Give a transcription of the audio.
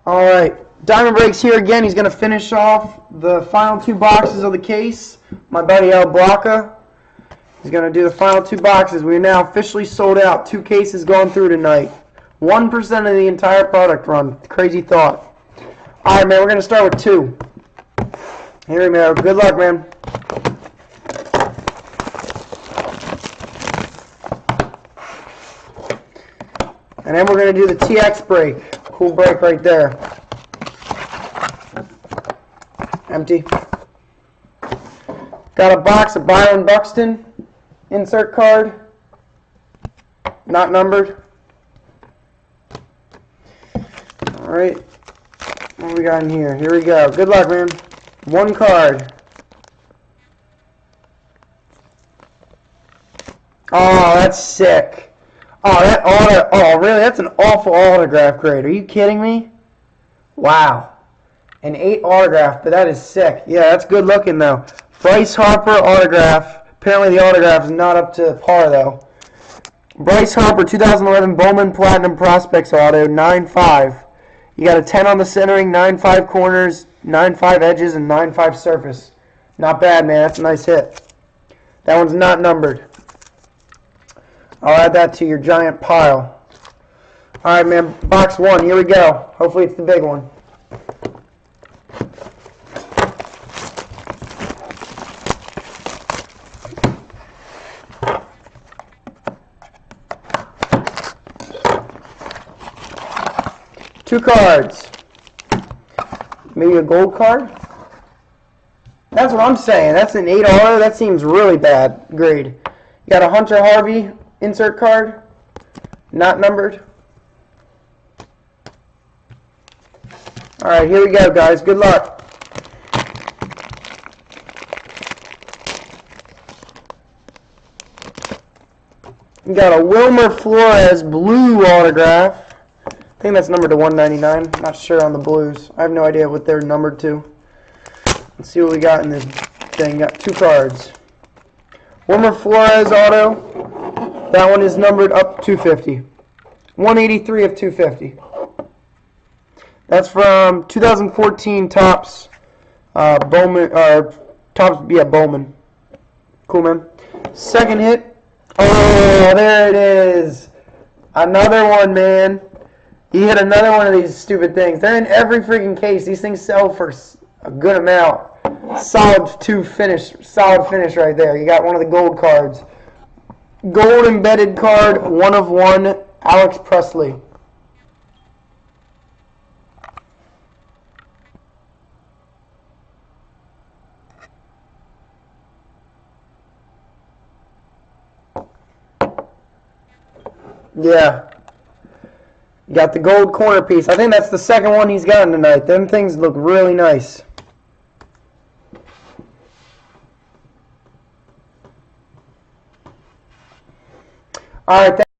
All right, Diamond Breaks here again. He's going to finish off the final two boxes of the case. My buddy Elblocca. He's going to do the final two boxes. We're now officially sold out. 2 cases going through tonight. 1% of the entire product run. Crazy thought. All right, man, we're going to start with 2. Here we go. Good luck, man. And then we're going to do the TX break. Cool break right there. Empty. Got a box of Byron Buxton. Insert card. Not numbered. Alright. What do we got in here? Here we go. Good luck, man. 1 card. Oh, that's sick. Oh, that auto. Oh, really? That's an awful autograph grade. Are you kidding me? Wow. An 8 autograph, but that is sick. Yeah, that's good looking, though. Bryce Harper autograph. Apparently the autograph is not up to par, though. Bryce Harper, 2011 Bowman Platinum Prospects Auto, 9.5. You got a 10 on the centering, 9.5 corners, 9.5 edges, and 9.5 surface. Not bad, man. That's a nice hit. That one's not numbered. I'll add that to your giant pile. Alright, man. Box 1. Here we go. Hopefully it's the big one. Two cards. Maybe a gold card? That's what I'm saying. That's an 8 auto. That seems really bad grade. You got a Hunter Harvey insert card. Not numbered. Alright, here we go, guys. Good luck. We got a Wilmer Flores blue autograph. I think that's numbered to 199. Not sure on the blues. I have no idea what they're numbered to. Let's see what we got in this thing. Got 2 cards. Wilmer Flores auto. That one is numbered up 250. 183 of 250. That's from 2014 Topps Bowman, Topps, yeah, Bowman. Cool, man. Second hit. Oh, there it is. Another one, man. He hit another one of these stupid things. They're in every freaking case. These things sell for a good amount. Solid finish right there. You got one of the gold cards. Gold embedded card, 1 of 1, Alex Presley. Yeah. Got the gold corner piece. I think that's the second one he's gotten tonight. Them things look really nice. All right.